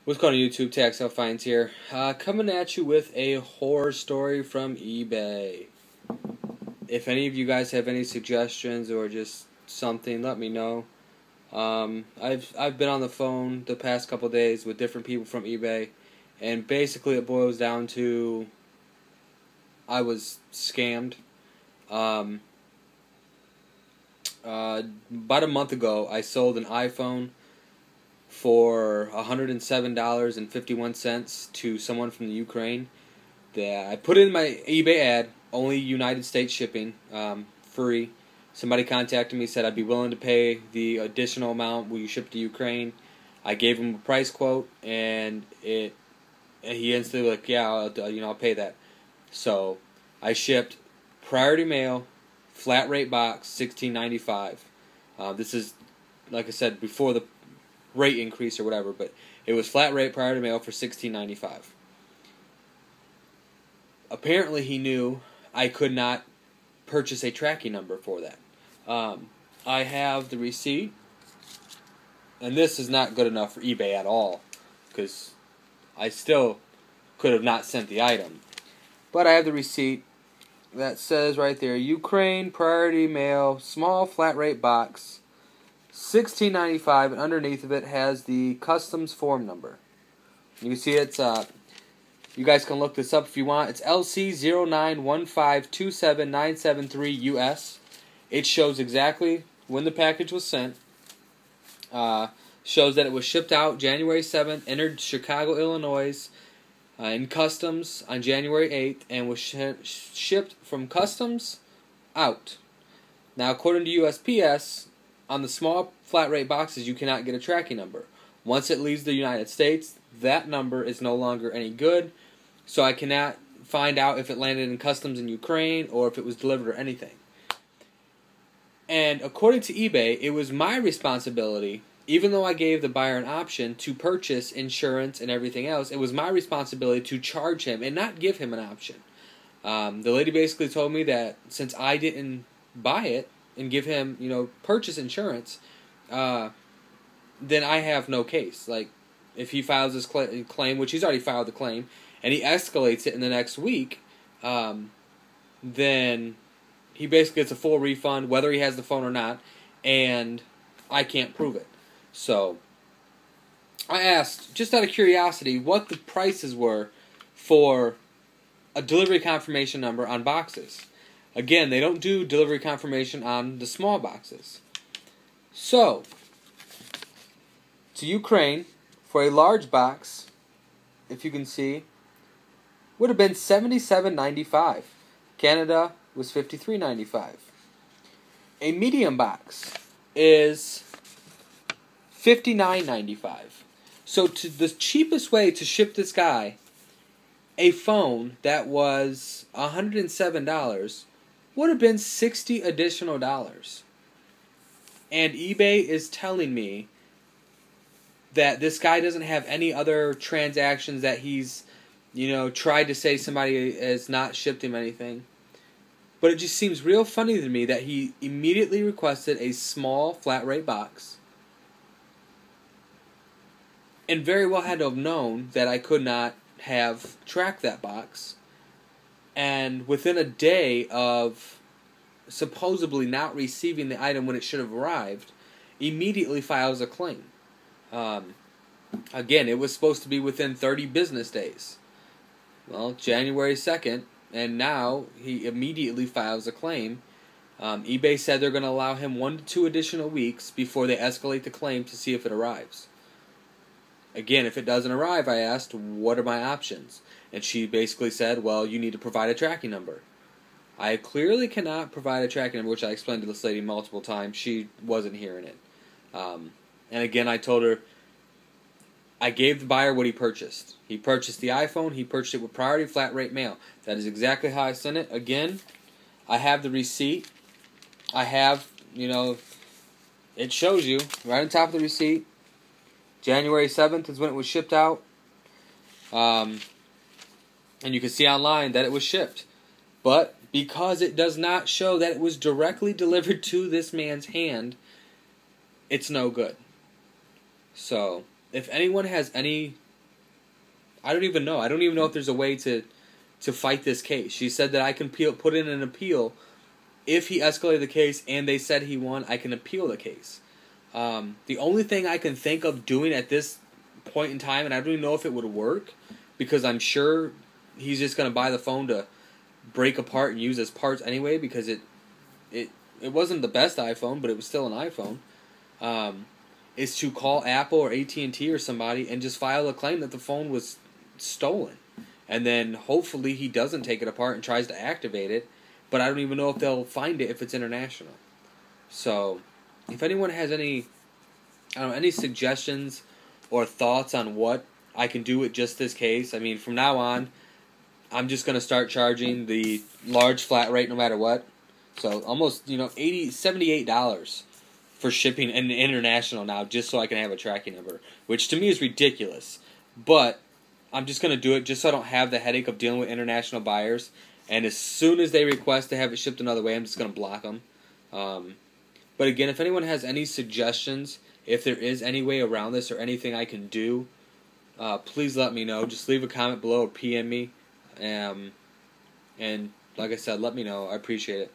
What's going on YouTube? Tax Sale Finds here. Coming at you with a horror story from eBay. If any of you guys have any suggestions or just something, let me know. I've been on the phone the past couple days with different people from eBay, and basically it boils down to I was scammed. About a month ago, I sold an iPhone for $107.51 to someone from the Ukraine. I put in my eBay ad, only United States shipping, free. Somebody contacted me, said I'd be willing to pay the additional amount will you ship to Ukraine. I gave him a price quote, and he instantly like, yeah, I'll pay that. So I shipped priority mail, flat rate box, $16.95. This is, like I said, before the rate increase or whatever, but it was flat rate priority mail for $16.95. Apparently he knew I could not purchase a tracking number for that. I have the receipt, and this is not good enough for eBay at all, because I still could have not sent the item. But I have the receipt that says right there, Ukraine priority mail, small flat rate box, $16.95, and underneath of it has the customs form number. You can see it's, you guys can look this up if you want. It's LC0915279773US. It shows exactly when the package was sent. Shows that it was shipped out January 7th, entered Chicago, Illinois, in customs on January 8th, and was shipped from customs out. Now, according to USPS, on the small flat rate boxes, you cannot get a tracking number. Once it leaves the United States, that number is no longer any good, so I cannot find out if it landed in customs in Ukraine or if it was delivered or anything. And according to eBay, it was my responsibility, even though I gave the buyer an option to purchase insurance and everything else, it was my responsibility to charge him and not give him an option. The lady basically told me that since I didn't buy it and give him, purchase insurance, then I have no case. Like, if he files his claim, which he's already filed the claim, and he escalates it in the next week, then he basically gets a full refund, whether he has the phone or not, and I can't prove it. So I asked, just out of curiosity, what the prices were for a delivery confirmation number on boxes. Again, they don't do delivery confirmation on the small boxes. So, to Ukraine, for a large box, if you can see, would have been $77.95. Canada was $53.95. A medium box is $59.95. So the cheapest way to ship this guy a phone that was $107 would have been $60 additional. And eBay is telling me that this guy doesn't have any other transactions, that he's, tried to say somebody has not shipped him anything. But it just seems real funny to me that he immediately requested a small flat rate box and very well had to have known that I could not have tracked that box. And within a day of supposedly not receiving the item when it should have arrived, immediately files a claim. Again, it was supposed to be within 30 business days. Well, January 2nd, and now he immediately files a claim. eBay said they're going to allow him 1 to 2 additional weeks before they escalate the claim to see if it arrives. Again, if it doesn't arrive, I asked, what are my options? And she basically said, well, you need to provide a tracking number. I clearly cannot provide a tracking number, which I explained to this lady multiple times. She wasn't hearing it. And again, I told her, I gave the buyer what he purchased. He purchased the iPhone. He purchased it with priority flat rate mail. That is exactly how I sent it. Again, I have the receipt. I have, it shows you right on top of the receipt. January 7th is when it was shipped out. And you can see online that it was shipped. But because it does not show that it was directly delivered to this man's hand, it's no good. So, if anyone has any I don't even know. I don't even know if there's a way to fight this case. She said that I can put in an appeal. If he escalated the case and they said he won, I can appeal the case. The only thing I can think of doing at this point in time, and I don't even know if it would work, because I'm sure he's just going to buy the phone to break apart and use as parts anyway, because it wasn't the best iPhone, but it was still an iPhone, is to call Apple or AT&T or somebody and just file a claim that the phone was stolen. And then hopefully he doesn't take it apart and tries to activate it, but I don't even know if they'll find it if it's international. So, if anyone has any suggestions or thoughts on what I can do with just this case, I mean, from now on, I'm just going to start charging the large flat rate no matter what. So, almost, $78 for shipping and international now, just so I can have a tracking number, which to me is ridiculous. But I'm just going to do it just so I don't have the headache of dealing with international buyers. And as soon as they request to have it shipped another way, I'm just going to block them. But again, if anyone has any suggestions, if there is any way around this or anything I can do, please let me know. Just leave a comment below or PM me. And like I said, let me know. I appreciate it.